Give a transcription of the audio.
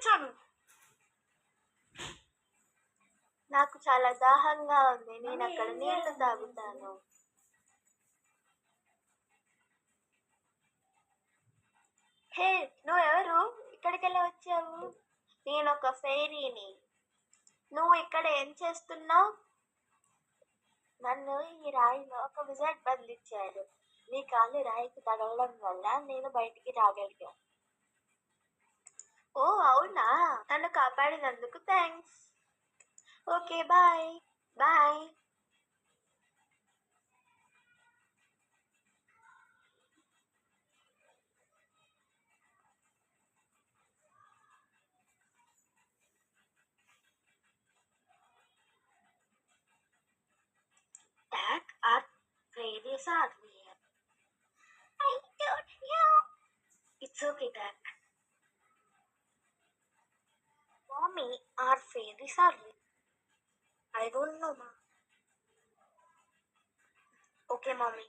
వచ్చాను. నాకు చాలా దాహంగా ఉంది, నేను అక్కడ నీళ్లు తాగుతాను. హే, నువ్వెవరు? ఇక్కడికెళ్ళి వచ్చావు? నేను ఒక ఫెయిరీని. నువ్వు ఇక్కడ ఏం చేస్తున్నావు? నన్ను ఈ రాయిలో ఒక విజార్డ్ బంధించాడు. నీ కాలు రాయికి తగలడం వల్ల నేను బయటికి రాగలిగాను. ఓ అవునా, నన్ను కాపాడినందుకు thanks. Okay, bye bye. That are fairies are real. I don't know. It's okay, Dad. Mommy, are fairies are real? I don't know, Ma. Okay, Mommy.